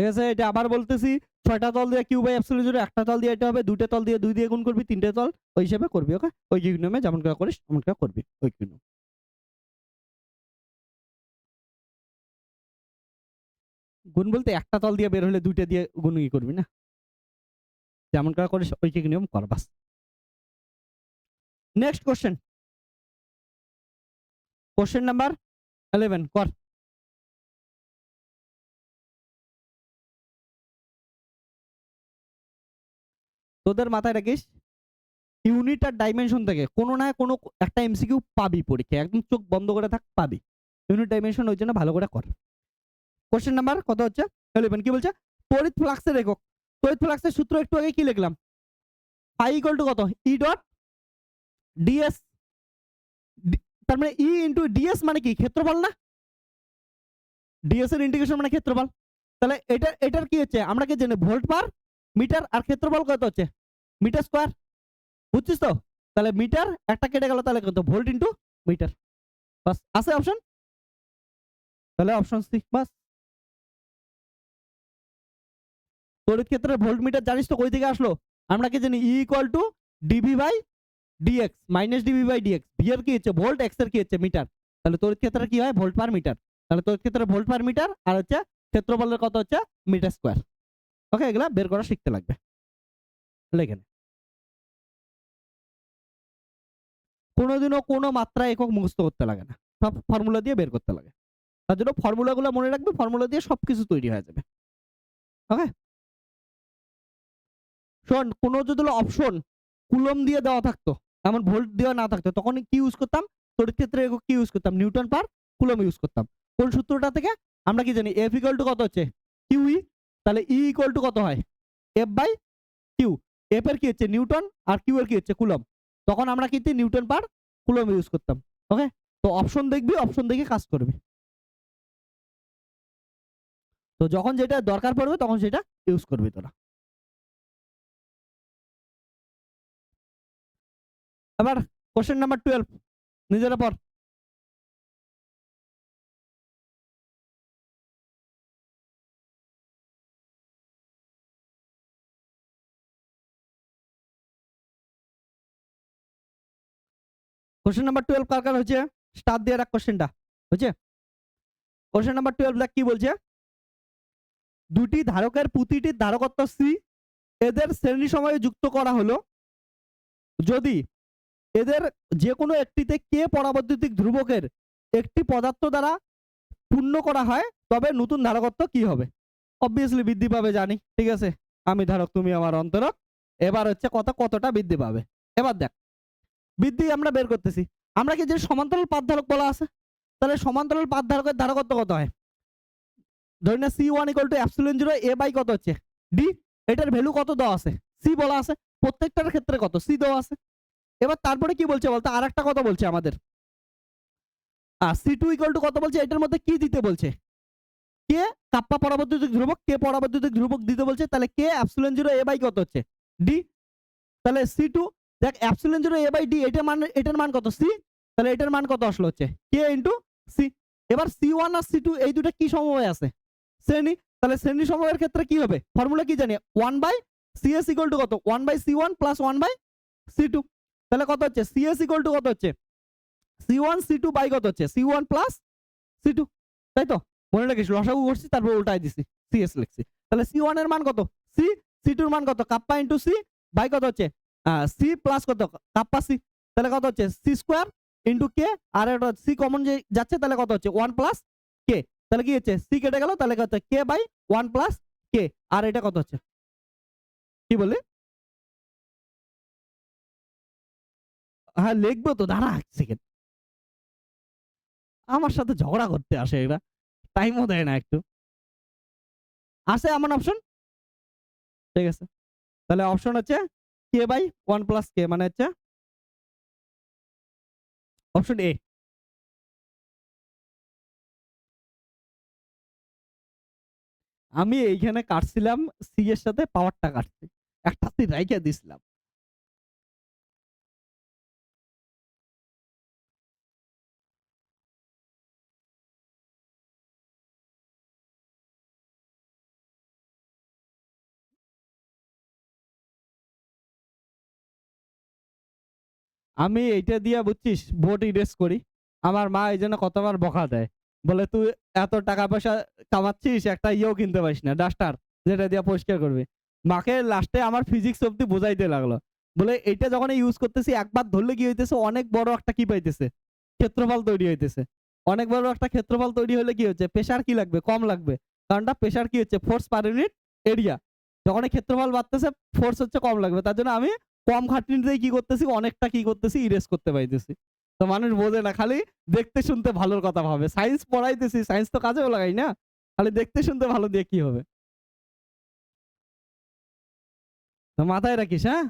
ঠিক আছে, এটা আবার বলতেছি, 6টা তল দিয়ে কিউ বাই এপসিলন জিরো, একটা তল দিয়ে এটা হবে, 2টে তল দিয়ে 2 দিয়ে গুণ করবি, 3টে তল ওই হিসেবে করবি। ওকে, ওই নিয়মে যেমন করে করিস তেমন করে করবি ওই নিয়ম। গুণ বলতে একটা তল দিয়ে বের হলে 2টে দিয়ে গুণ করবি না, যেমন করে করিস ওই নিয়ম কর বাস। নেক্সট কোশ্চেন, কোশ্চেন নাম্বার 11 কর। তোদের মাথায় রাখিস, ইউনিট আর ডাইমেনশন থেকে কোনো না কোনো একটা এমসিকিউ পাবি পরীক্ষায়, একদম চোখ বন্ধ করে থাক, পাবি। ইউনিট ডাইমেনশন ওই জন্য ভালো করে কর। কোশ্চেন নাম্বার কত হচ্ছে 11, কি বলছে? তড়িৎ ফ্লাক্সের একক। তড়িৎ ফ্লাক্সের সূত্র একটু আগে কি লিখলাম? ফাই ইকুয়াল টু কত? E dot DS. তার মানে ই ইন্টু ডিএস মানে কি? ক্ষেত্রফল না? ডিএস এর ইন্টিগ্রেশন মানে ক্ষেত্রফল। তাহলে এটার কি হচ্ছে? আমরা কি জানি ভোল্ট পার মিটার, আর ক্ষেত্রফল কত হচ্ছে? Metre square. বুঝছিস তো? তাহলে মিটার একটা কেটে গেল, তাহলে কত? Volt into metre. বাস, আছে অপশন, তাহলে অপশন সি বাস। তড়িৎ ক্ষেত্রের ভোল্ট মিটার জানিস তো কই থেকে আসলো? আমরা কি জানি E equal to dv by dx minus dv by dx. V এর কি হচ্ছে ভোল্ট, এক্স এর কি হচ্ছে মিটার। তাহলে তড়িৎ ক্ষেত্রে কি হয়? Volt per metre. তাহলে তড়িৎ ক্ষেত্রে ভোল্ট পার মিটার, আর হচ্ছে ক্ষেত্রফলের কত হচ্ছে? Metre square. ওকে, এগুলা বের করা শিখতে লাগবে। লেখেন, কোনোদিনও কোনো মাত্রা একক মুখস্থ করতে লাগে না, সব ফর্মুলা দিয়ে বের করতে লাগে। তার জন্য ফর্মুলাগুলো মনে রাখবে, ফর্মুলা দিয়ে সবকিছু তৈরি হয়ে যাবে। ওকে, শোন, কোনো যদি অপশন কুলম দিয়ে দেওয়া থাকতো, এমন ভোল্ট দেওয়া না থাকতো, তখন কি ইউজ করতাম? তড়িৎ ক্ষেত্রে একক কি ইউজ করতাম? নিউটন পার কুলম ইউজ করতাম। কোন সূত্রটা থেকে? আমরা কি জানি এফ ইকুয়াল টু কত হচ্ছে? Q E. তাহলে ই ইকুয়াল টু কত হয়? F by Q. এফ এর কি হচ্ছে? নিউটন, আর কিউ এর কি হচ্ছে? কুলম। তখন আমরা কিন্তু নিউটন পার কুলম ইউজ করতাম। ওকে, তো অপশন দেখবি, অপশন দেখে কাজ করবি। তো যখন যেটা দরকার পড়বে তখন সেটা ইউজ করবি তোরা। এবার কোশ্চেন নাম্বার 12 নিজেরা পড়। কোশ্চেন নাম্বার 12 কার কার হচ্ছে? স্টার দিয়ে রাখ কোশ্চেনটা, হচ্ছে? কোশ্চেন নাম্বার 12 দেখ কি বলছে? দুটি ধারকের প্রতিটির ধারকত্ব সি, এদের শ্রেণী সময়ে যুক্ত করা হলো যদি এদের যে কোনো একটিতে কে পরাবৈদ্যুতিক ধ্রুবকের একটি পদার্থ দ্বারা পূর্ণ করা হয়, তবে নতুন ধারকত্ব কি হবে? অবভিয়াসলি বৃদ্ধি পাবে, জানি। ঠিক আছে, আমি ধারক, তুমি আমার অন্তরক। এবার হচ্ছে কতটা বৃদ্ধি পাবে। এবার দেখ, বৃদ্ধি আমরা বের করতেছি। আমরা কি যে সমান্তরাল পাত ধারক বলা আছে, তাহলে সমান্তরাল পাত ধারকের ধারকত্ব কত হয়? ধরি না C1 equal to epsilon zero A by কত হচ্ছে? ডি। এটার ভ্যালু কত দেওয়া আছে? সি বলা আছে। প্রত্যেকটার ক্ষেত্রে কত? সি দেওয়া আছে। এবার তারপরে কি বলছে বলতো? আর একটা কথা বলছে আমাদের, C2 ইকুয়াল টু কত বলছে? এটার মধ্যে কি দিতে বলছে? কে কাপ্পা পরাবৈদ্যুতিক ধ্রুবক, কে পরাবৈদ্যুতিক ধ্রুবক দিতে বলছে। তাহলে K epsilon zero A by কত হচ্ছে? ডি। তাহলে C2, দেখ epsilon zero A by D, এটার মান কত? সি। তাহলে এটার মান কত আসলো? হচ্ছে কে ইন্টু সি। এবার C1 আর C2 এই দুটো কি সমবায় আছে? শ্রেণী। তাহলে শ্রেণী সমবায়ের ক্ষেত্রে কি হবে? ফর্মুলা কি জানি? 1 বাই সিএস ইকুয়াল টু কত? 1 by C1 plus 1 by C2। তাহলে কত হচ্ছে? সিএস ইকুয়াল টু কত হচ্ছে? C1 C2 বাই কত হচ্ছে? C1 plus C2। তাই তো? মনে রাখিস, লসাগু করছি তারপর উল্টাই দিছি, সিএস লিখছি। তাহলে C1 এর মান কত? সি। C2 এর মান কত? কাপ্পা ইন্টু সি বাই কত হচ্ছে? সি প্লাস কত? Kappa C. তাহলে কত হচ্ছে? সি স্কোয়ার ইন্টু কে, আর এটা সি কমন যে যাচ্ছে, তাহলে কত হচ্ছে? 1 প্লাস কে। তাহলে কি হচ্ছে? সি কেটে গেল, তাহলে কত? কে বাই 1 প্লাস কে। আর এটা কত হচ্ছে? কি বলে? হ্যাঁ লিখবো তো, দাঁড়া এক সেকেন্ড। আমার সাথে ঝগড়া করতে আসে এরা, টাইমও দেয় না একটু। আছে এমন অপশন? ঠিক আছে, তাহলে অপশন হচ্ছে কে বাই 1 প্লাস কে, মানে হচ্ছে অপশন এ। আমি এইখানে কাটছিলাম, সি এর সাথে পাওয়ারটা কাটছি, একটা সি রাইখা দিছিলাম। আমি এইটা দিয়ে বুঝছিস বোর্ড ইরেজ করি। আমার মা এই জন্য কতবার বকা দেয়, বলে তুই এত টাকা পয়সা কামাচ্ছিস একটা ইয়েও কিনতে পারিস না, ডাস্টার যেটা দিয়ে পরিষ্কার করবি। মাকে লাস্টে আমার ফিজিক্স অব্দি বোঝাইতে লাগলো, বলে এইটা যখন ইউজ করতেছি একবার ধরলে কি হইতেছে, অনেক বড় একটা কি পাইতেছে, ক্ষেত্রফল তৈরি হইতেছে। অনেক বড় একটা ক্ষেত্রফল তৈরি হলে কি হচ্ছে, প্রেসার কি লাগবে, কম লাগবে। কারণটা প্রেসার কি হচ্ছে, ফোর্স পার ইউনিট এরিয়া। যখন এই ক্ষেত্রফল বাড়তেছে ফোর্স হচ্ছে কম লাগবে, তার জন্য আমি কম খাটনিতেই কি করতেছি, অনেকটা কি করতেছি, ইরেজ করতে পাইতেছি। তো মানুষ বোঝে না, খালি দেখতে শুনতে ভালোর কথা ভাবে। সায়েন্স পড়াইতেছি, সায়েন্স তো কাজেও লাগাই না, খালি দেখতে শুনতে ভালো দিয়ে কি হবে। তো মাথায় রাখিস, হ্যাঁ,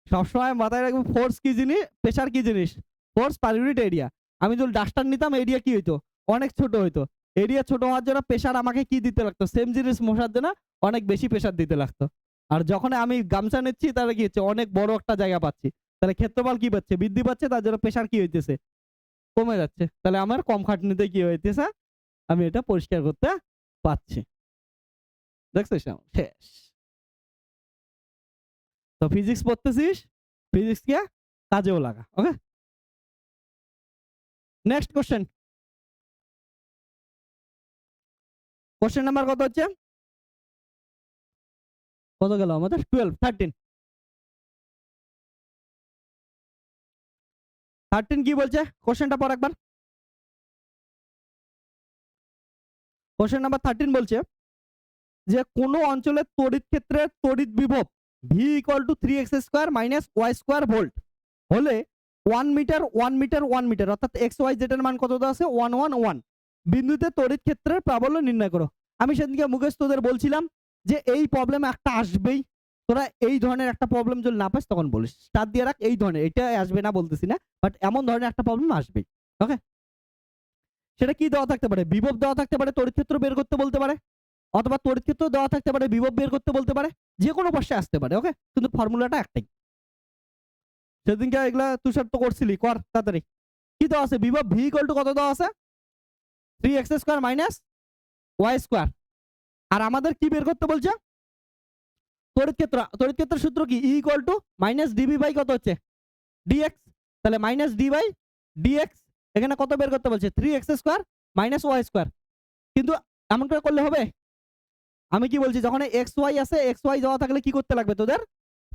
সবসময় মাথায় রাখবি ফোর্স কি জিনিস, প্রেসার কি জিনিস, ফোর্স পার ইউনিট এরিয়া। আমি যদি ডাস্টার নিতাম এরিয়া কি হইতো, অনেক ছোট হইতো। এরিয়া ছোট হওয়ার জন্য প্রেসার আমাকে কি দিতে লাগতো, সেম জিনিস মশার জন্য অনেক বেশি প্রেসার দিতে লাগতো। আর যখন আমি গামছা নিচ্ছি তাহলে কি হচ্ছে, অনেক বড় একটা জায়গা পাচ্ছি, তাহলে ক্ষেত্রফল কি পাচ্ছে, বৃদ্ধি পাচ্ছে, তার জন্য প্রেসার কি হইতেছে, কমে যাচ্ছে। তাহলে আমার কম খাটনিতে কি হইতেছে, আমি এটা পরিষ্কার করতে পারছি। দেখছিস, শেষ। তো ফিজিক্স পড়তেছিস, ফিজিক্স কে কাজেও লাগা। ওকে, নেক্সট কোশ্চেন। কোশ্চেন নাম্বার কত হচ্ছে, কত গেল আমাদের, 12 13 13 কি বলছে, কোশ্চেনটা পর একবার। কোশ্চেন নাম্বার 13 বলছে যে কোনো অঞ্চলের তড়িৎ ক্ষেত্রের তড়িৎ বিভব V equal to 3x² minus y² volt হলে 1 মিটার 1 মিটার 1 মিটার অর্থাৎ এক্স ওয়াই জেড এর মান কত দেওয়া আছে, 1 1 1 বিন্দুতে তড়িৎ ক্ষেত্রের প্রাবল্য নির্ণয় করো। আমি সেদিনকে মুকেশ তোদের বলছিলাম যে এই প্রবলেম একটা আসবেই, তোরা এই ধরনের একটা প্রবলেম যদি না পাস তখন বলিস, স্টার দিয়ে রাখ, এই ধরনের, এটা আসবে না বলতেছি না, বাট এমন ধরনের একটা প্রবলেম আসবেই। ওকে, সেটা কি দেওয়া থাকতে পারে, বিভব দেওয়া থাকতে পারে, তড়িৎ ক্ষেত্র বের করতে বলতে পারে, অথবা তড়িৎ ক্ষেত্র দেওয়া থাকতে পারে, বিভব বের করতে বলতে পারে, যে কোনো পাশে আসতে পারে। ওকে, কিন্তু ফর্মুলাটা একটাই। সেদিনকে এগুলা তুষার তো করছিলি, কর তাড়াতাড়ি। কি দেওয়া আছে, বিভব ভি ইকুয়াল টু কত দেওয়া আছে, 3x² মাইনাস y²। আর আমাদের কি বের করতে বলছে, তড়িৎ ক্ষেত্র। তড়িৎ ক্ষেত্রের সূত্র কি, E equal to minus dv by কত হচ্ছে, ডিএক্স। তাহলে মাইনাস ডি বাই ডিএক্স, এখানে কত বের করতে বলছে, 3x² মাইনাস y²। কিন্তু এমন করে করলে হবে, আমি কি বলছি, যখন এক্স ওয়াই আছে, এক্স ওয়াই দেওয়া থাকলে কি করতে লাগবে তোদের,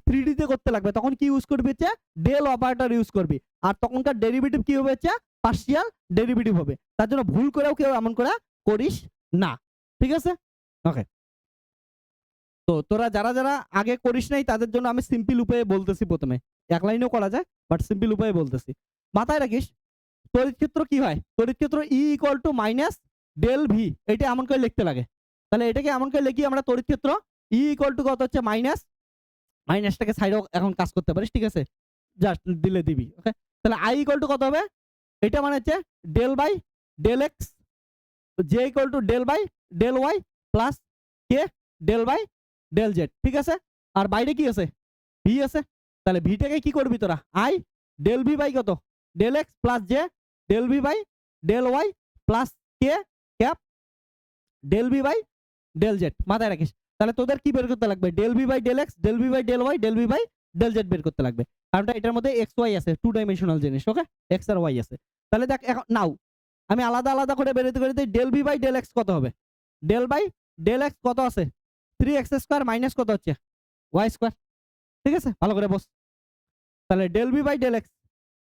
3D তে করতে লাগবে। তখন কি ইউজ করবি হচ্ছে, ডেল অপারেটর ইউজ করবি। আর তখনকার ডেরিভেটিভ কি হবে হচ্ছে, পার্শিয়াল ডেরিভেটিভ হবে। তার জন্য ভুল করেও কেউ এমন করে করিস না, ঠিক আছে। ওকে, তো তোরা যারা যারা আগে করিস নাই তাদের জন্য আমি সিম্পল উপায়ে বলতেছি, প্রথমে এক লাইনেও করা যায়, বাট সিম্পল উপায়ে বলতেছি। মাথায় রাখিস, তড়িৎ ক্ষেত্র কি হয়, তড়িৎ ক্ষেত্র E equal to minus del V, এটা এমন করে লিখতে লাগে। তাহলে এটাকে এমন করে লিখি আমরা, তড়িৎ ক্ষেত্র ই ইকুয়াল টু কত হচ্ছে, মাইনাস, মাইনাসটাকে সাইডেও এখন কাজ করতে পারিস, ঠিক আছে, জাস্ট দিলে দিবি। ওকে, তাহলে আই ইকুয়াল টু কত হবে, এটা মানে হচ্ছে del by del X, J equal to del by del Y plus K del by del Z, ঠিক আছে। আর বাইরে কি আছে, ভি আছে। তাহলে ভিটাকে কি করবি তোরা, আই ডেল ভি বাই কত, del X plus J del V by del Y plus K cap del V by del Z. মাথায় রাখিস, তাহলে তোদের কি বের করতে লাগবে, del V by del X, del V by del Y, del V by del Z বের করতে লাগবে। কারণটা এটার মধ্যে এক্স ওয়াই আছে, 2 ডাইমেনশনাল জিনিস। ওকে, এক্স আর ওয়াই আছে। তাহলে দেখ এখন নাও আমি আলাদা আলাদা করে বেরোতে করে দিই, del V by del X কত হবে, ডেল বাই ডেল এক্স কত আছে, 3x² মাইনাস কত হচ্ছে, y², ঠিক আছে, ভালো করে বস। তাহলে del V by del X,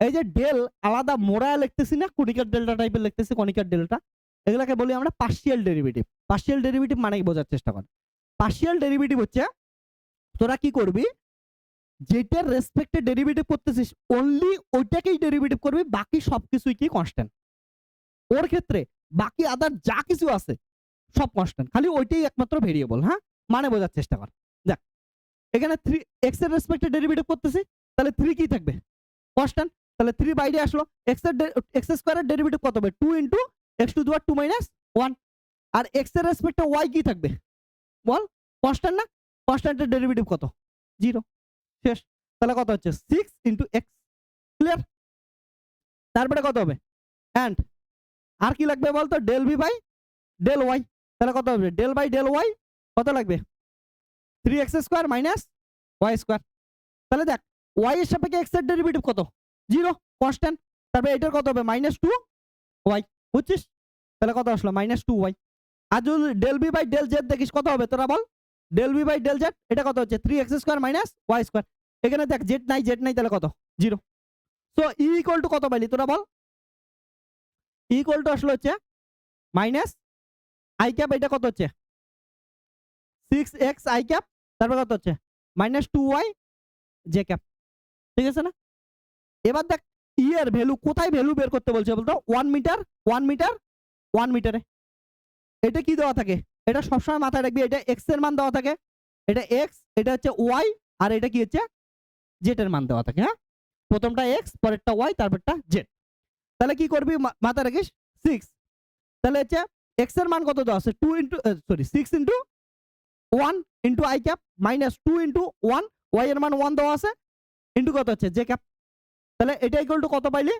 এই যে ডেল আলাদা মোড়া লিখতেছি না, কনিকার ডেল্টা টাইপের লিখতেছি, কনিকার ডেল্টা, এগুলাকে বলি আমরা পার্শিয়াল ডেরিভেটিভ। পার্শিয়াল ডেরিভেটিভ মানে কি বোঝার চেষ্টা কর। পার্শিয়াল ডেরিভেটিভ হচ্ছে তোরা কি করবি, যেটার রেসপেক্টে ডেরিভেটিভ করতেছিস অনলি ওইটাকেই ডেরিভেটিভ করবি, বাকি সবকিছুই কি কনস্ট্যান্ট। ওর ক্ষেত্রে বাকি আদার যা কিছু আছে সব কনস্ট্যান্ট, খালি ওইটাই একমাত্র ভেরিয়েবল। হ্যাঁ, মানে বোঝার চেষ্টা কর। দেখ এখানে 3 এক্স এর রেসপেক্টে ডেরিভেটিভ করতেছি, তাহলে 3 কি থাকবে, কনস্ট্যান্ট। তাহলে 3 বাইরে আসলো, এক্স স্কয়ারের ডেরিভেটিভ কত হবে, 2 into x to the power 2 minus 1। আর এক্স এর রেসপেক্টে ওয়াই কি থাকবে বল, কনস্ট্যান্ট না, কনস্ট্যান্টের ডেরিভেটিভ কত, 0, শেষ। তাহলে কত হচ্ছে 6 ইনটু x, ক্লিয়ার। তারপরে কত হবে, এন্ড আর কি লাগবে বলতো, del V by del Y. তাহলে কত হবে, ডেল বাই ডেল ওয়াই কত লাগবে, 3x² মাইনাস y²। তাহলে দেখ ওয়াই এর সাপেক্ষে x এর ডেরিভেটিভ কত, জিরো কনস্ট্যান্ট। তারপরে এটার কত হবে -2y, বুঝছিস? তাহলে কত আসলো -2y। আর যদি del B by del Z দেখিস কত হবে তোরা বল? Del B by del Z এটা কত হচ্ছে 3x² - y²। এখানে দেখ জেড নাই তাহলে কত? Zero. So E equal to কত পাইলি তোরা বল? ই ইকুয়াল টু আসলে হচ্ছে মাইনাস আই ক্যাপ, এটা কত হচ্ছে 6x আই ক্যাপ, তারপর কত হচ্ছে -2y জে ক্যাপ। ঠিক আছে না? এবার দেখ ই এর ভ্যালু কোথায় ভ্যালু বের করতে বলছে বলতো? 1 মিটার 1 মিটার 1 মিটারে। এটা কি দেওয়া থাকে? এটা সবসময় মাথায় রাখবি, এটা এক্স এর মান দেওয়া থাকে, এটা এক্স, এটা হচ্ছে ওয়াই, আর এটা কি হচ্ছে জেড এর মান দেওয়া থাকে। হ্যাঁ, প্রথমটা এক্স, পরেরটা ওয়াই, তারপরটা জেড। তাহলে কি করবি মাথায় রাখিস 6। তাহলে হচ্ছে এক্স এর মান কত দেওয়া আছে 2 into 6 into 1 into I cap -2 into 1, Y এর মান 1 দেওয়া আছে, ইনটু কত হচ্ছে জে ক্যাপ। তাহলে এটা ইকুয়াল টু কত পাইলি?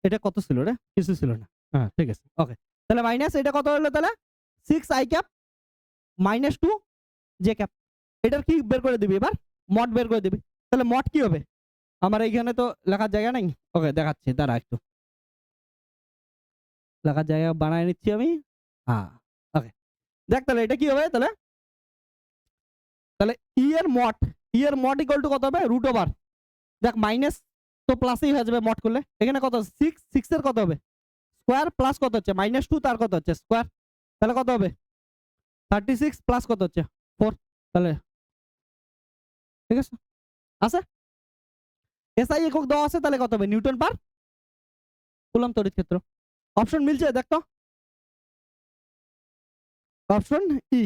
এটা কত ছিল রে? কিছু ছিল না। হ্যাঁ ঠিক আছে, ওকে। তাহলে মাইনাস এটা কত হলো তাহলে 6 আই ক্যাপ -2 জে ক্যাপ। এটার কি বের করে দিবি এবার? মড বের করে দিবি। তাহলে মড কি হবে? আমার এইখানে তো লেখার জায়গা নাই। ওকে দেখাচ্ছি, দাঁড়া একটু লেখার জায়গা বানায় নিচ্ছি আমি। হ্যাঁ, ওকে। দেখ তাহলে এটা কি হবে তাহলে? তাহলে ই এর মড ইকুয়াল টু কত হবে? √ওভার, দেখ মাইনাস তো প্লাসই হয়ে যাবে মড করলে। এখানে কত 6 এর কত হবে স্কোয়ার, প্লাস কত হচ্ছে -2, তার কত হচ্ছে স্কোয়ার। তাহলে কত হবে 36 প্লাস কত হচ্ছে 4। তাহলে ঠিক আছে, আছে এসআই একক দেওয়া আছে, তাহলে কত হবে নিউটন পার কুলম্ব তড়িৎ ক্ষেত্র। অপশন মিলছে দেখ তো, অপশন ই।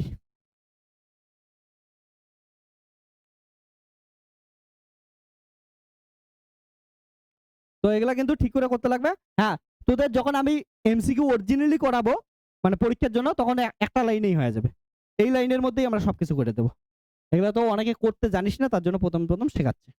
তো এগুলা কিন্তু ঠিক করে করতে লাগবে। হ্যাঁ, তোদের যখন আমি এমসিকিউ অরিজিনালি করাবো মানে পরীক্ষার জন্য, তখন একটা লাইনেই হয়ে যাবে। এই লাইনের মধ্যেই আমরা সবকিছু করে দেবো। এগুলা তো অনেকে করতে জানিস না, তার জন্য প্রথম প্রথম শেখাচ্ছে।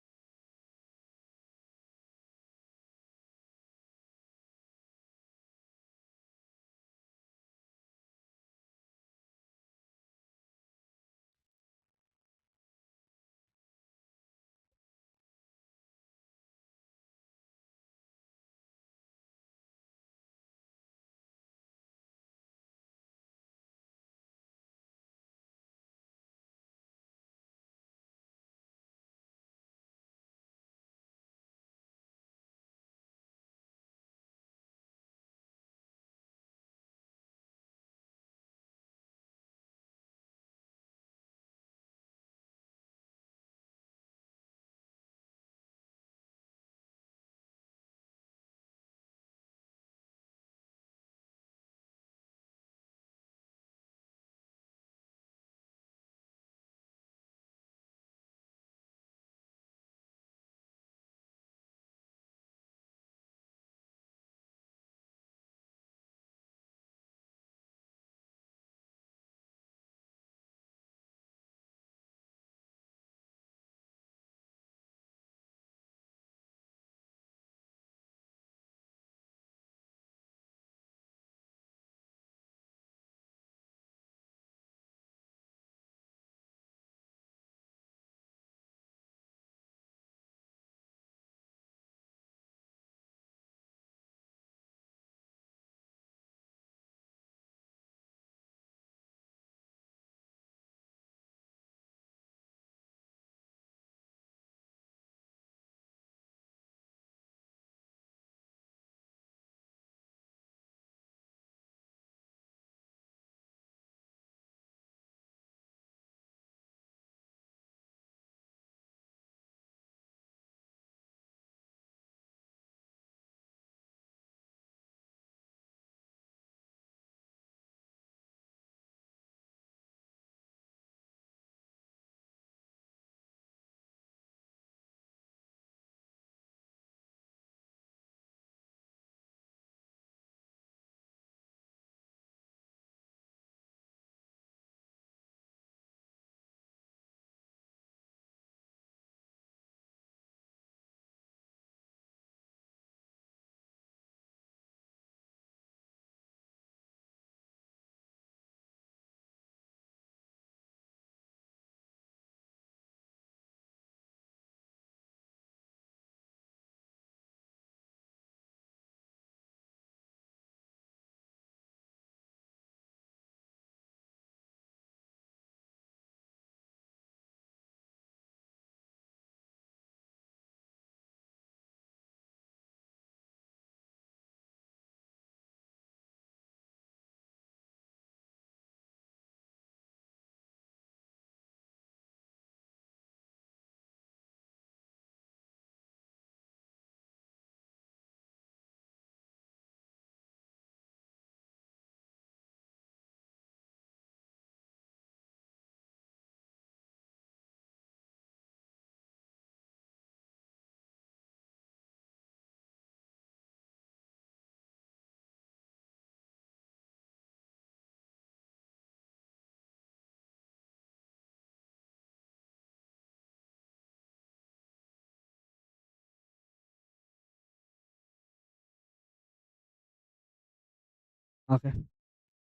ওকে।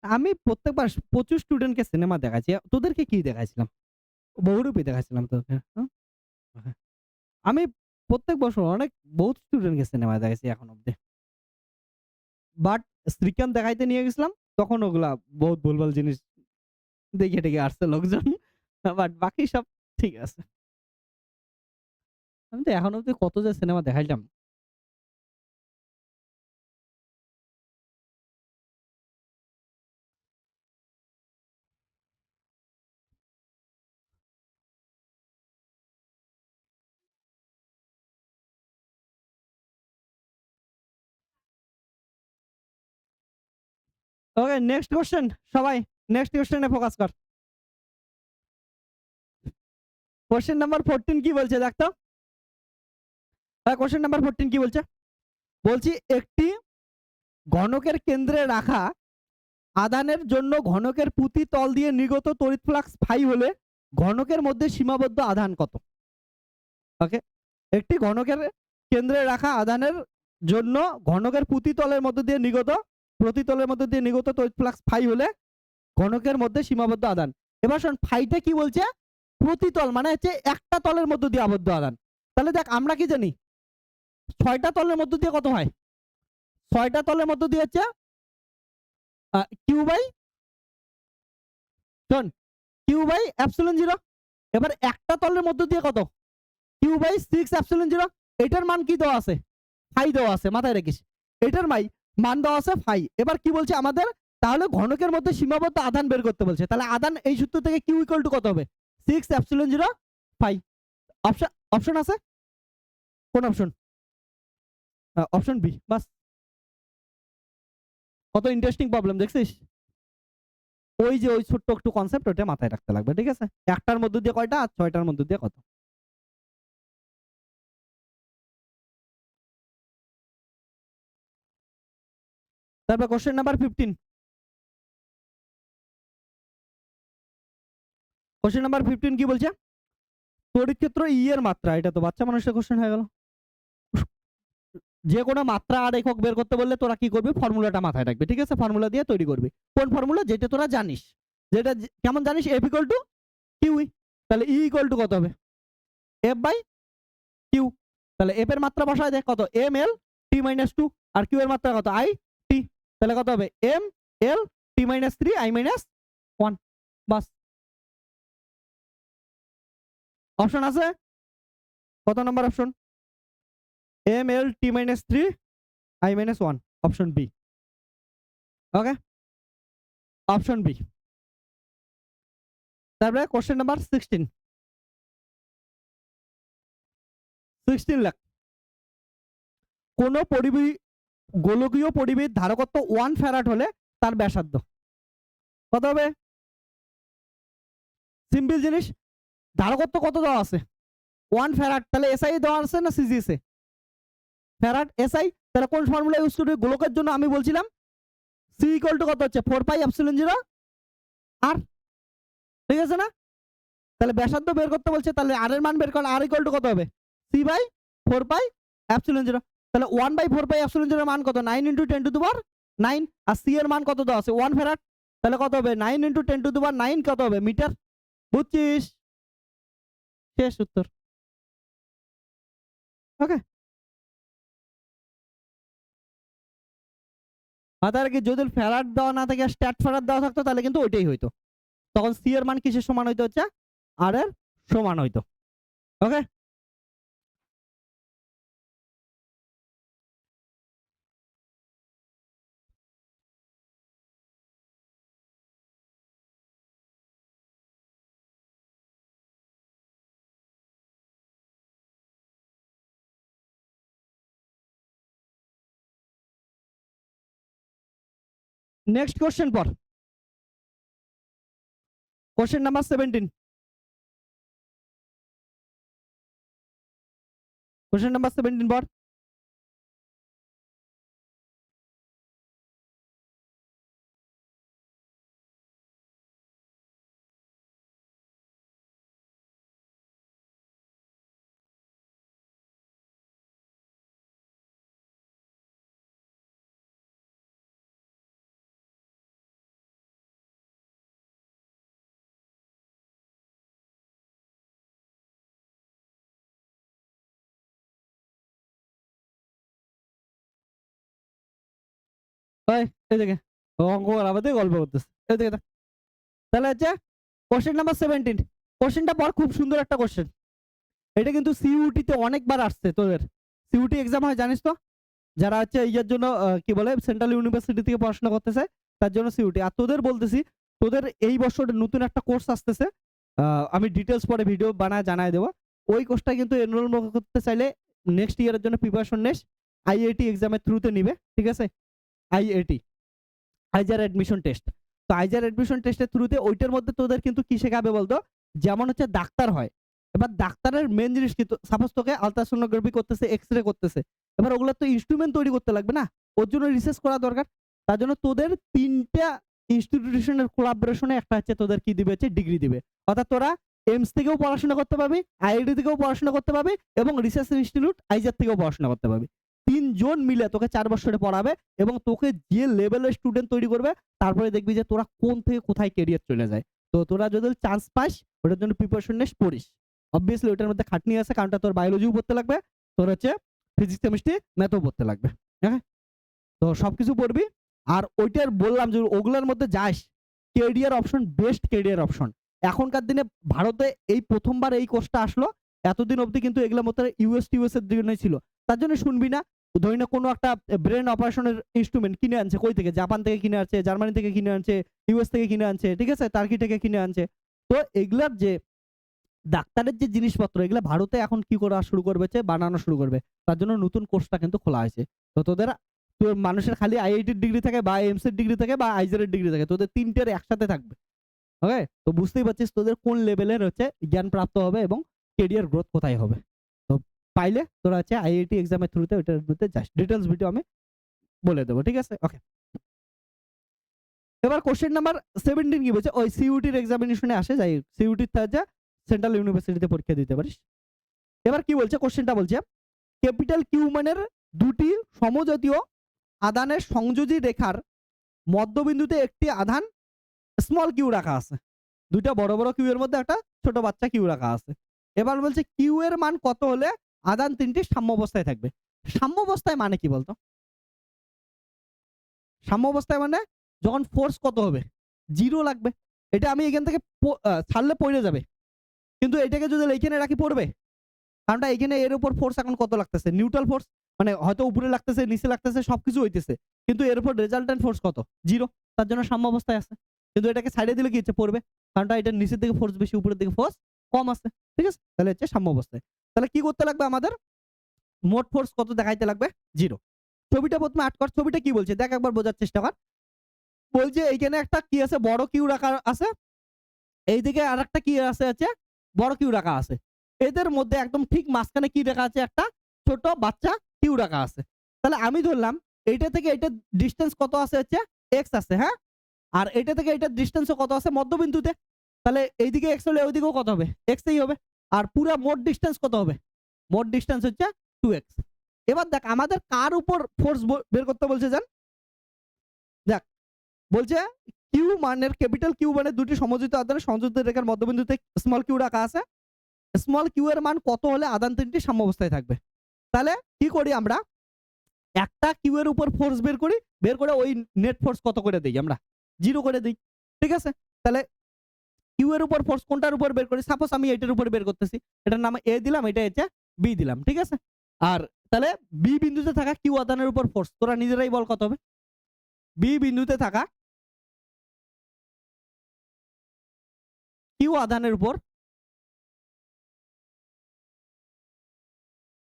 আমি প্রত্যেকবার প্রচুর স্টুডেন্টকে সিনেমা দেখাইছি। তোদেরকে কি দেখাইছিলাম? বহুরূপী দেখাইছিলাম তোকে। ওকে। আমি প্রত্যেক বছর বহুত স্টুডেন্টকে সিনেমা দেখাইছি এখন অব্দি। বাট শ্রীকান্ত দেখাইতে নিয়ে গেছিলাম, তখন ওগুলা বহুত ভুলভাল জিনিস দেখিয়ে টেখে আসছে লোকজন। বাট বাকি সব ঠিক আছে। আমি তো এখন অব্দি কত যে সিনেমা দেখাইলাম। ওকে, নেক্সট কোয়েশ্চেন। সবাই নেক্সট কোয়েশ্চেনে ফোকাস কর। কোয়েশ্চেন নাম্বার 14 কি বলছে দেখ তো? কোয়েশ্চেন নাম্বার 14 কি বলছে? বলছি একটি ঘনকের কেন্দ্রে রাখা আধানের জন্য ঘনকের প্রতি তল দিয়ে নির্গত তড়িৎ ফ্লাক্স ফাই হলে ঘনকের মধ্যে সীমাবদ্ধ আধান কত? ওকে, একটি ঘনকের কেন্দ্রে রাখা আধানের জন্য ঘনকের প্রতিতলের মধ্যে দিয়ে নিগত তড়িৎ ফ্লাক্স ফাই হলে ঘনকের মধ্যে সীমাবদ্ধ আধান। এবার শোন, ফাইটা কি বলছে? প্রতিতল মানে হচ্ছে একটা তলের মধ্য দিয়ে আবদ্ধ আধান। তাহলে দেখ আমরা কি জানি 6টা তলের মধ্য দিয়ে কত হয়? 6টা তলের মধ্য দিয়ে হচ্ছে কিউ বাই, শোন, কিউ বাই এপসিলন জিরো। এবার একটা তলের মধ্য দিয়ে কত? Q by 6 epsilon zero. এটার মান কি দেওয়া আছে? ফাই দেওয়া আছে, মাথায় রাখিস। এটার মান দেওয়া আছে ফাই। এবার কি বলছে আমাদের? তাহলে ঘনকের মধ্যে সীমাবদ্ধ আধান বের করতে বলছে। তাহলে আধান এই সূত্র থেকে কিউ ইকুয়াল টু কত হবে? 6 epsilon zero phi. Option option আছে? কোন অপশন? Option B. বাস। কত ইন্টারেস্টিং প্রবলেম দেখছিস? ওই যে ওই ছোট্ট একটু কনসেপ্ট, ওটা মাথায় রাখতে লাগবে, ঠিক আছে? একটার মধ্য দিয়ে কয়টা আর 6টার মধ্য দিয়ে কত? তারপর কোশ্চেন নাম্বার 15। কোশ্চেন নাম্বার 15 কি বলছে? তড়িৎ ক্ষেত্র ই এর মাত্রা। এটা তো বাচ্চা মানুষের কোশ্চেন হয়ে গেল। যে কোনো মাত্রা আর একক বের করতে বললে তোরা কি করবি? ফর্মুলাটা মাথায় রাখবি, ঠিক আছে? ফর্মুলা দিয়ে তৈরি করবি। কোন ফর্মুলা? যেটা তোরা জানিস। যেটা কেমন জানিস? F equal to Q. তাহলে ই ইকুয়াল টু কত হবে? F by Q. তাহলে এফ এর মাত্রা বসায় দেখ কত? M L T minus 2। আর কিউ এর মাত্রা কত? I T. তাহলে কত হবে? M L T minus 3 I minus 1। বাস। অপশন আছে? কত নম্বর option? M L T minus 3 I minus 1। Option B. Okay, option B. তারপরে কোশ্চেন নাম্বার 16 লাখ। কোন গোলকীয় পরিবেশ ধারকত্ব 1 ফ্যারাড হলে তার ব্যাসার্ধ কত হবে? সিম্পল জিনিস। ধারকত্ব কত দেওয়া আছে? 1 ফ্যারাড। তাহলে এসআই দেওয়া আছে না সিজিএসএ? Farad SI. তাহলে কোন ফর্মুলা ইউজ করবে গোলকের জন্য? আমি বলছিলাম সি ইকুয়াল টু কত হচ্ছে? 4 পাই এপসিলন জিরো আর। ঠিক আছে না? তাহলে ব্যাসার্ধ বের করতে বলছে, তাহলে আর এর মান বের কর। আর ইকুয়াল টু কত হবে? C by 4 pi epsilon zero. তাহলে 1 বাই 4 পাই এপসিলন জিরোর মান কত? 9 ইনটু 10 টু দি পাওয়ার 9। আর সি এর মান কত দেওয়া আছে? 1 ফ্যারাড। তাহলে কত হবে? 9 ইনটু 10 টু দি পাওয়ার 9 কত হবে? মিটার। বুঝছিস? শেষ উত্তর। ওকে। মাথায় কি, যদি ফ্যারাড দেওয়া না থাকে, স্ট্যাট ফ্যারাড দেওয়া থাকতো, তাহলে কিন্তু ওইটাই হইতো। তখন সি এর মান কিসের সমান হইতো? হচ্ছে আর এর সমান হইতো। ওকে। নেক্সট কোশ্চেন পর। Question number 17। কোশ্চেন নাম্বার 17 পর। ওই এদিকে অঙ্ক করাবে গল্প করতেছে, এদিকে দেখ। তাহলে হচ্ছে কোশ্চেন নাম্বার 17। কোশ্চেনটা পর, খুব সুন্দর একটা কোশ্চেন। এটা কিন্তু সিইউটি তে অনেকবার আসছে তোদের। সিইউটি এক্সাম হয় জানিস তো, যারা হচ্ছে ইয়ের জন্য কি বলে সেন্ট্রাল ইউনিভার্সিটি থেকে পড়াশোনা করতেছে তার জন্য সিইউটি। আর তোদের বলতেছি, তোদের এই বছর নতুন একটা কোর্স আসতেছে, আমি ডিটেলস পরে ভিডিও বানায় জানাই দেবো। ওই কোর্সটা কিন্তু এনরোলমেন্ট করতে চাইলে নেক্সট ইয়ারের জন্য প্রিপারেশন নেস, আইআইটি এক্সামের থ্রুতে নিবে, ঠিক আছে? IIT, IISER admission test. তো আইজার অ্যাডমিশন টেস্টের থ্রুতে ওইটার মধ্যে তোদের কিন্তু কি শেখাবে বলতো, যেমন হচ্ছে ডাক্তার হয়, এবার ডাক্তারের মেন জিনিস কিন্তু সাপোজ তোকে আলট্রাসোনোগ্রাফি করতেছে, এক্স-রে করতেছে, এবার ওগুলো তো ইনস্ট্রুমেন্ট তৈরি করতে লাগবে না, ওর জন্য রিসার্চ করা দরকার। তার জন্য তোদের 3টা ইনস্টিটিউশনের কোলাবোরেশনে একটা হচ্ছে তোদের কি দিবে, হচ্ছে ডিগ্রি দিবে। অর্থাৎ তোরা এইমস থেকেও পড়াশোনা করতে পারবি, আইআইটি থেকেও পড়াশোনা করতে পারবি, এবং রিসার্চ ইনস্টিটিউট আইজার থেকেও পড়াশোনা করতে পারবি। 3 জন মিলে তোকে 4 বছরে পড়াবে এবং তোকে যে লেভেলের স্টুডেন্ট তৈরি করবে, তারপরে দেখবি যে তোরা কোন থেকে কোথায় কেরিয়ার চলে যায়। তো তোরা যদি চান্স পাস, ওটার জন্য প্রিপারেশন নিস, পড়িস। অবভিয়াসলি ওটার মধ্যে খাটনি আছে, কারণটা তোর বায়োলজিও পড়তে লাগবে, তোর হচ্ছে ফিজিক্স কেমিস্ট্রি ম্যাথও পড়তে লাগবে। হ্যাঁ, তো সবকিছু পড়বি। আর ওইটার বললাম যে ওগুলোর মধ্যে যাস, career option, best career option. এখনকার দিনে ভারতে এই প্রথমবার এই কোর্সটা আসলো, এতদিন অবধি কিন্তু এগুলোর মধ্যে ইউএস এর জন্যই ছিল। তার জন্য শুনবি না, ধরি না কোনো একটা ব্রেন অপারেশনের ইনস্ট্রুমেন্ট কিনে আনছে, কই থেকে, জাপান থেকে কিনে আনছে, জার্মানি থেকে কিনে আনছে, ইউএস থেকে কিনে আনছে, ঠিক আছে, টার্কি থেকে কিনে আনছে। তো এগুলার যে ডাক্তারের যে জিনিসপত্র, এগুলো ভারতে এখন কি করা শুরু করবে, বানানো শুরু করবে। তার জন্য নতুন কোর্সটা কিন্তু খোলা হয়েছে। তো তোদের, তোর মানুষের খালি আইআইটির ডিগ্রি থাকে বা এইমস এর ডিগ্রি থাকে বা আইজার এর ডিগ্রি থাকে, তোদের 3টের একসাথে থাকবে। ওকে, তো বুঝতেই পারছিস তোদের কোন লেভেলের হচ্ছে জ্ঞান প্রাপ্ত হবে এবং কেরিয়ার গ্রোথ কোথায় হবে। তো পাইলে তোরা হচ্ছে আইআইটি এক্সামের থ্রুতে ওইটার মধ্যে যাস, ডিটেলস ভিডিও আমি বলে দেবো, ঠিক আছে? ওকে, এবার কোশ্চেন নাম্বার 17 কি বলছে, ওই সিইউটির এক্সামিনেশনে আসে, যাই সিইউটির যা সেন্ট্রাল ইউনিভার্সিটিতে পরীক্ষা দিতে পারিস। এবার কি বলছে কোশ্চেনটা, বলছে ক্যাপিটাল কিউ মানের দুটি সমজাতীয় আধানের সংযোজী রেখার মধ্যবিন্দুতে একটি আধান স্মল কিউ রাখা আছে, দুইটা বড় বড় কিউ এর মধ্যে একটা ছোট বাচ্চা কিউ রাখা আছে। এবার বলছে কিউ এর মান কত হলে আধান তিনটি সাম্য অবস্থায় থাকবে। সাম্য অবস্থায় মানে কি বলতো? সাম্য অবস্থায় মানে যখন ফোর্স কত হবে, 0 লাগবে। এটা আমি এখান থেকে ছাড়লে পড়ে যাবে, কিন্তু এটাকে যদি এইখানে রাখি পড়বে, কারণটা এখানে এর উপর ফোর্স এখন কত লাগতেছে, নিউট্রাল ফোর্স, মানে হয়তো উপরে লাগতেছে, নিচে লাগতেছে, সবকিছু হইতেছে, কিন্তু এর উপর রেজাল্টেন্ট ফোর্স কত, 0। তার জন্য সাম্য অবস্থায় আছে। কিন্তু এটাকে সাইডে দিলে কি হচ্ছে, পড়বে, কারণটা এটা নিচের দিকে ফোর্স বেশি, উপরের দিকে ফোর্স কম আছে, ঠিক আছে? তাহলে হচ্ছে সাম্য অবস্থায়। তাহলে কি করতে লাগবে আমাদের, মোট ফোর্স কত দেখাইতে লাগবে, 0। ছবিটা প্রথমে আট কর, ছবিটা কি বলছে দেখ, একবার বোঝার চেষ্টা কর। বলছে এইখানে একটা কি আছে, বড় কিউ রাখা আছে, এইদিকে আর একটা কি আছে বড় কিউ রাখা আছে, এদের মধ্যে একদম ঠিক মাঝখানে কি রাখা আছে, একটা ছোট বাচ্চা কিউ রাখা আছে। তাহলে আমি ধরলাম এইটা থেকে এইটা ডিস্টেন্স কত আছে, এক্স আছে, হ্যাঁ, আর এটা থেকে এটার ডিস্টেন্সও কত আছে মধ্যবিন্দুতে। তাহলে এইদিকে এক্স হলে ওইদিকেও কত হবে, এক্সই হবে। আর পুরো মোট ডিস্টেন্স কত হবে, মোট ডিস্টেন্স হচ্ছে 2x। এবার দেখ আমাদের কার উপর ফোর্স বের করতে বলছে, জান, দেখ বলছে কিউ মানের, ক্যাপিটাল কিউ মানের দুটি সমযোজিত আধানের সংযোজিত রেখার মধ্যবিন্দুতে স্মল কিউ রাখা আছে, স্মল কিউ এর মান কত হলে আধান তিনটি সাম্য অবস্থায় থাকবে। তাহলে কি করি আমরা, একটা কিউ এর উপর ফোর্স বের করি, বের করে ওই নেট ফোর্স কত করে দিই, আমরা 0 করে দিই, ঠিক আছে? তাহলে কিউ এর উপর ফোর্স কোনটার উপর বের করি, সাপোজ আমি এটার উপর বের করতেছি, এটার নাম এ দিলাম, এটা হচ্ছে বি দিলাম, ঠিক আছে? আর তাহলে বি বিন্দুতে থাকা কিউ আধানের উপর ফোর্স, তোরা নিজেরাই বল কত হবে, বি বিন্দুতে থাকা কিউ আধানের উপর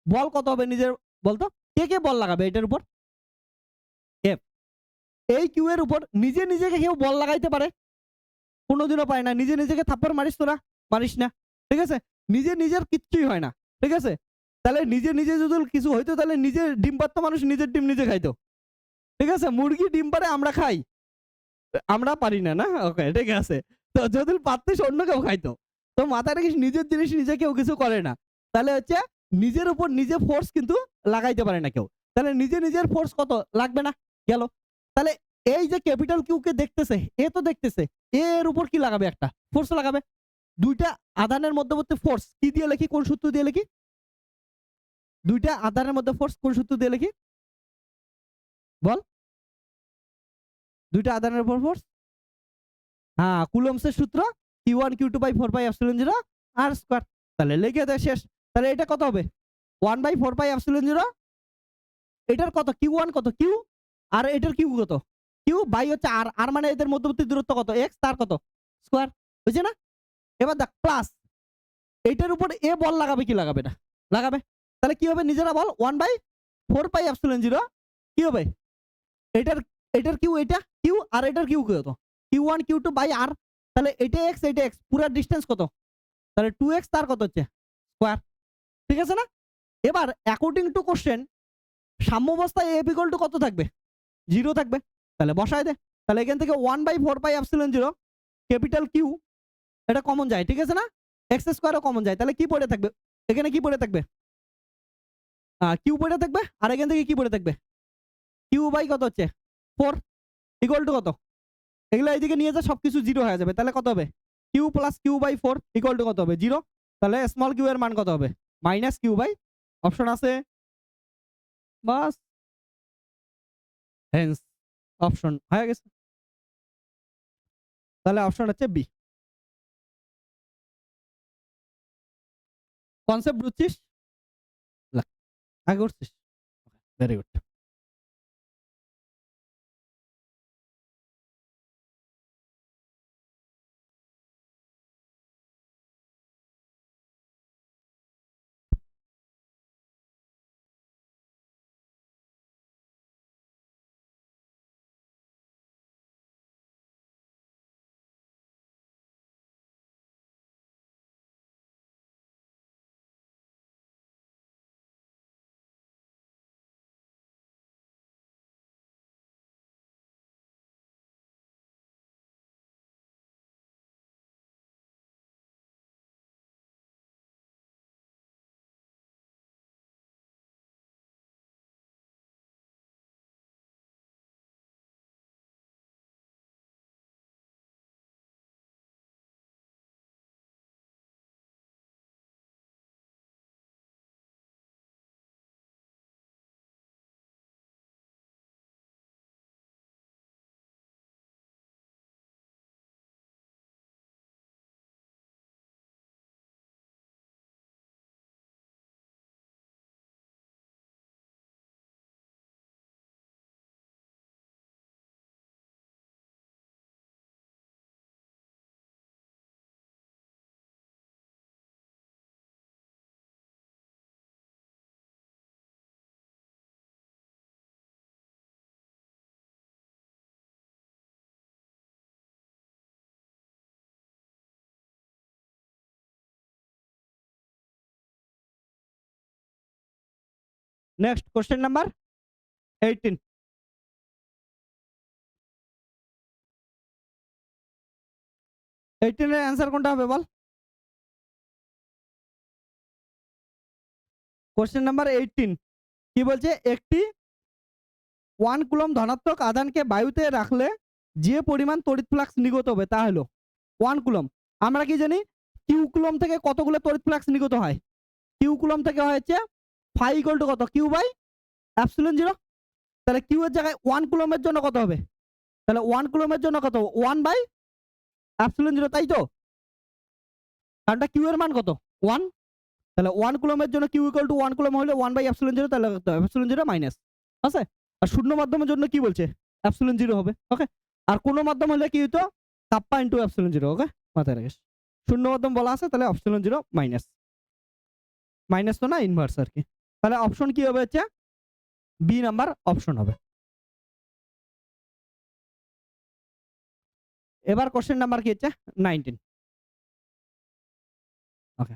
বল কত হবে, নিজের বলতো, কে কে বল লাগাবে এটার উপর, এফ। এই কিউ এর উপর নিজে নিজেকে কেউ বল লাগাইতে পারে, কোনোদিনও পায় না। নিজে নিজেকে থাপ্পড় মারিস, তোরা মারিস না, ঠিক আছে? নিজে নিজের কিচ্ছুই হয় না, ঠিক আছে? তাহলে নিজে নিজে যদি কিছু হইতো, তাহলে নিজে ডিম পারতো, মানুষ নিজের ডিম নিজে খাইতো, ঠিক আছে? মুরগি ডিম পারে, আমরা খাই, আমরা পারি না, না? ওকে, ঠিক আছে। তো যদি পারতিস অন্য কেউ খাইতো। তো মাথায় রাখিস, নিজের জিনিস নিজে কেউ কিছু করে না। তাহলে হচ্ছে নিজের উপর নিজে ফোর্স কিন্তু লাগাইতে পারে না কেউ। তাহলে নিজে নিজের ফোর্স কত লাগবে না, গেল। তাহলে এই যে ক্যাপিটাল কিউ কে দেখতেছে, এ তো দেখতেছে, এর উপর কি লাগাবে, একটা ফোর্স লাগাবে। দুইটা আধানের মধ্যবর্তী ফোর্স কি দিয়ে লিখি, কোন সূত্র দিয়ে লিখি, দুইটা আধানের মধ্যে ফোর্স কোন সূত্র দিয়ে লিখি, বল? দুইটা আধানের উপর ফোর্স। হ্যাঁ, কুলম্বসের সূত্র Q1 Q2 by 4 pi epsilon 0 R square. তাহলে লিখে দে শেষ। তাহলে এটা কত হবে? 1 বাই 4 পাই এপসিলন 0। এটার কত Q1 কত Q আর এটার Q কত? Q বাই হচ্ছে আর, আর মানে এদের মধ্যবর্তী দূরত্ব কত? x তার কত? স্কয়ার। বুঝছে না? এবার দেখ প্লাস এইটার উপর এ বল লাগাবে কি লাগাবে না? লাগাবে। তাহলে কি হবে নিজেরা বল 1 বাই 4 পাই এপসিলন 0 কি হবে? এটার এটার Q এটা Q আর এটার Q কত? Q1 Q2 by r। তাহলে এটা x এটা x পুরো ডিসটেন্স কত? তাহলে 2x তার কত হচ্ছে? স্কয়ার। ঠিক আছে না? এবার অ্যাকর্ডিং টু কোশ্চেন সাম্যাবস্থায় f ইকুয়াল টু কত থাকবে? 0 থাকবে। তাহলে বসায় দে। তাহলে এখান থেকে 1 by 4 pi epsilon 0 capital Q এটা কমন যায়, ঠিক আছে না? x স্কয়ারও কমন যায়। তাহলে কি পড়ে থাকবে? এখানে কি পড়ে থাকবে? Q পড়ে থাকবে আর এখান থেকে কি পড়ে থাকবে? Q বাই কত হচ্ছে? 4 ইকুয়াল টু কত? এগুলো এইদিকে নিয়ে যা সবকিছু 0 হয়ে যাবে। তাহলে কত হবে? Q plus Q by 4 equal to কত হবে? 0। তাহলে স্মল q এর মান কত হবে? মাইনাস Q বাই অপশন আছে বাস হেন্স অপশন হয়ে গেছে। তাহলে অপশন হচ্ছে বি। কনসেপ্ট বুঝছিস? আগে করছিস? Very good. Next question number 18। এর অ্যান্সার কোনটা হবে বল? কোশ্চেন নাম্বার 18 কি বলছে? একটি 1 কুলম্ব ধনাত্মক আধানকে বায়ুতে রাখলে যে পরিমাণ তড়িৎ ফ্লাক্স নির্গত হবে তা হলো 1 কুলম্ব। আমরা কি জানি কিউ কুলম্ব থেকে কতগুলো তড়িৎ ফ্লাক্স নির্গত হয়? কিউ কুলম্ব থেকে হচ্ছে ফাই ইকুয়াল টু কত? Q by epsilon 0। তাহলে কিউ এর জায়গায় 1 কুলম্বের জন্য কত হবে? তাহলে 1 কুলম্বের জন্য কত? 1 বাই এপসিলন 0, তাই তো? কারণটা কিউ এর মান কত? 1। তাহলে 1 কুলম্বের জন্য কিউ ইকুয়াল টু 1 কুলম্ব হলে 1 বাই এপসিলন 0, তাহলে এপসিলন 0 মাইনাস আছে। আর শূন্য মাধ্যমের জন্য কি বলছে? এপসিলন 0 হবে। ওকে। আর কোন মাধ্যম হলে কি হতো? Kappa into epsilon 0। ওকে, মাথায় রাখিস। শূন্য মাধ্যম বলা আছে, তাহলে এপসিলন 0 মাইনাস, মাইনাস তো না ইনভার্স আর কি। তাহলে অপশন কি হবে? হচ্ছে বি নাম্বার অপশন হবে। এবার কোশ্চেন নাম্বার কি হচ্ছে? 19। ওকে,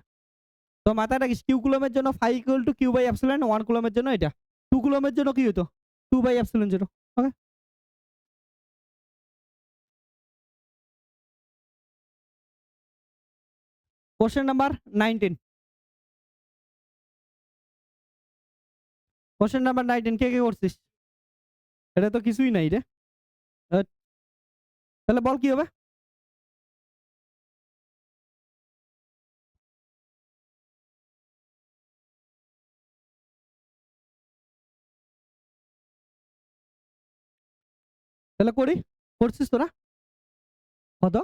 তো মাথায় রাখিস কিউ কুলমের জন্য phi equal to Q by epsilon, 1 কুলমের জন্য এটা। 2 কুলমের জন্য কি হতো? 2 by epsilon 0। Okay, question number 19। Question number 19 কে কে করছিস? এটা তো কিছুই নাই রে। তাহলে বল কি হবে? তাহলে করি। করছিস তোরা কত?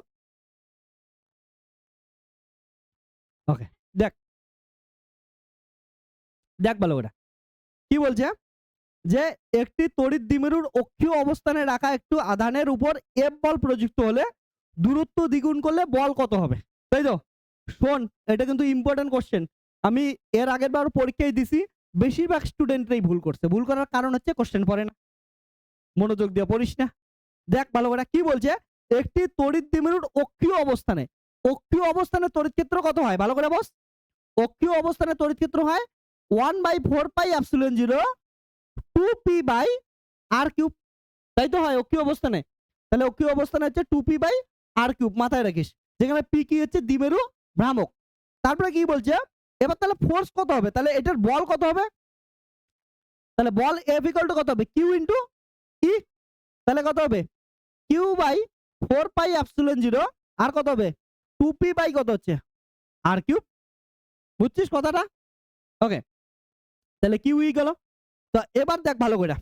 ওকে, দেখ দেখ ভালো করে কি বলছে, যে একটি তড়িৎ দ্বিমেরুর অক্ষীয় অবস্থানে রাখা একটু আধানের উপর এফ বল প্রযুক্ত হলে দূরত্ব দ্বিগুণ করলে বল কত হবে? তাই তো? শোন, এটা কিন্তু ইম্পর্টেন্ট কোশ্চেন। আমি এর আগের বার পরীক্ষায় দিছি, বেশিরভাগ স্টুডেন্টরাই ভুল করছে। ভুল করার কারণ হচ্ছে কোশ্চেন পড়ে না, মনোযোগ দিয়ে পড়িস না। দেখ ভালো করে কি বলছে, একটি তড়িৎ দ্বিমেরুর অক্ষীয় অবস্থানে, অক্ষীয় অবস্থানে তড়িৎ ক্ষেত্র কত হয় ভালো করে বস। অক্ষীয় অবস্থানে তড়িৎ ক্ষেত্র হয় 1/4πε0 2p/r³। তাই তো হয় অক্ষীয় অবস্থানে। তাহলে অক্ষীয় অবস্থানে হচ্ছে 2p/r³, মাথায় রাখিস। যেখানে p কি হচ্ছে দ্বিমেরু ভ্রামক। তারপরে কি বলছে, এবার তাহলে ফোর্স কত হবে, তাহলে এটার বল কত হবে? তাহলে বল F = কত হবে? q * E। তাহলে কত হবে? q/4πε0 আর কত হবে? 2p কত হচ্ছে r³। বুঝছিস কথাটা? ওকে, তাহলে q গেল। তো এবার দেখ ভালো করে,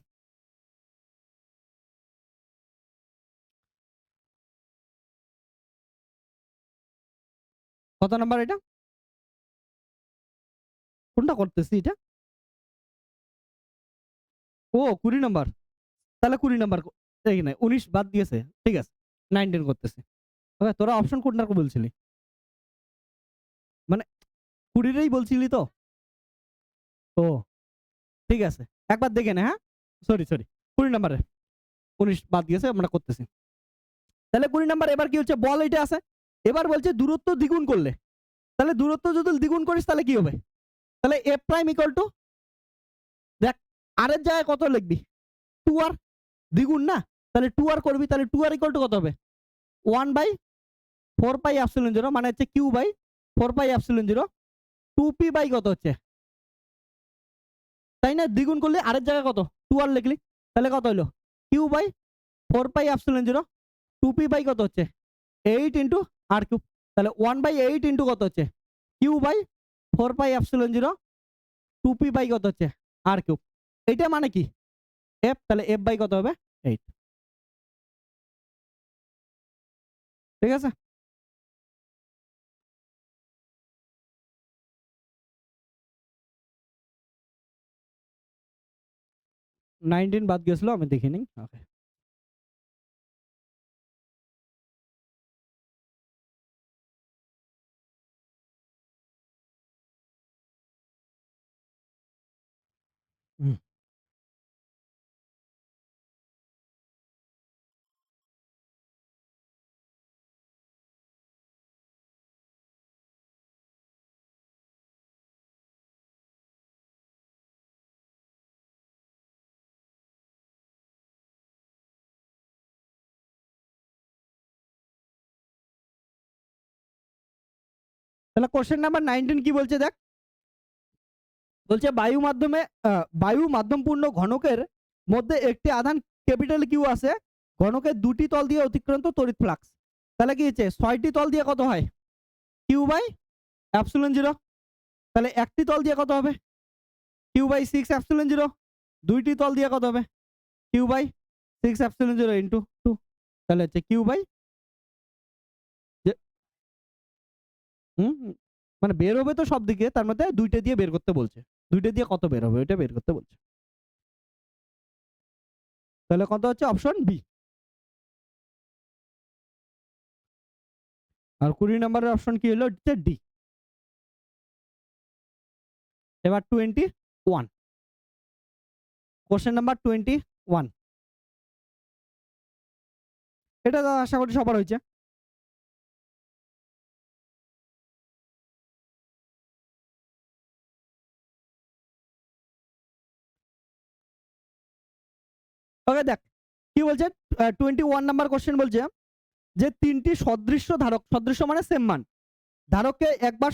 কত নাম্বার এটা? কোনটা করতেছি এটা? ও 20 নাম্বার। তাহলে 20 নাম্বার এখানে 19 বাদ দিয়েছে, ঠিক আছে 19 করতেছি। ওকে, তোরা অপশন কোনটা বলছিলি? মানে 20 বলছিলি তো? ও ঠিক আছে, একবার দেখে নে। হ্যাঁ সরি 20 নাম্বারে 19 বাদ দিয়েছে, আমরা করতেছি। তাহলে 20 নাম্বার এবার কি হচ্ছে, বল এটা আছে। এবার বলছে দূরত্ব দ্বিগুণ করলে, তাহলে দূরত্ব যদি দ্বিগুণ করিস তাহলে কি হবে? তাহলে f প্রাইম ইকুয়াল টু, দেখ আর এর জায়গায় কত লিখবি? 2r, দ্বিগুণ না, তাহলে 2r করবি, তাহলে 2r ইকুয়াল টু কত হবে? 1/4πε0 মানে হচ্ছে q/4πε0 2p কত হচ্ছে, তাই না? দ্বিগুণ করলে আরের জায়গায় কত 2r লিখলি, তাহলে কত হলো? q/4πε0 2p কত হচ্ছে 8 × r³। তাহলে 1/8 × কত হচ্ছে q/4πε0 2p কত হচ্ছে r³। এটা মানে কি f, তাহলে f কত হবে 8। ঠিক আছে, নাইনটিন বাদ গেছিল, আমি দেখিনি। ওকে, তাহলে কোশ্চেন নাম্বার 19 কি বলছে দেখ, বলছে বায়ু মাধ্যমপূর্ণ ঘনকের মধ্যে একটি আধান ক্যাপিটাল কিউ আছে, ঘনকের দুটি তল দিয়ে অতিক্রান্ত তড়িৎ ফ্লাক্স। তাহলে কি হচ্ছে 6টি তল দিয়ে কত হয় q/ε0। তাহলে একটি তল দিয়ে কত হবে q/6ε0। দুইটি তল দিয়ে কত হবে q/6ε0 * 2। তাহলে হচ্ছে q বাই, মানে বের হবে তো সব দিকে, তার মধ্যে দুইটা দিয়ে বের করতে বলছে, দুইটা দিয়ে কত বের হবে ওইটা বের করতে বলছে। তাহলে কত হচ্ছে অপশন বি। আর 20 নম্বরের অপশন কি হলো, হচ্ছে ডি। এবার 21, কোশ্চেন নাম্বার 21, এটা তো আশা করি সবার হয়েছে। ওকে দেখ কি বলছে, 21 নাম্বার কোশ্চেন বলছে যে তিনটি সদৃশ্য ধারক, সদৃশ্য মানে সেম মান, ধারককে একবার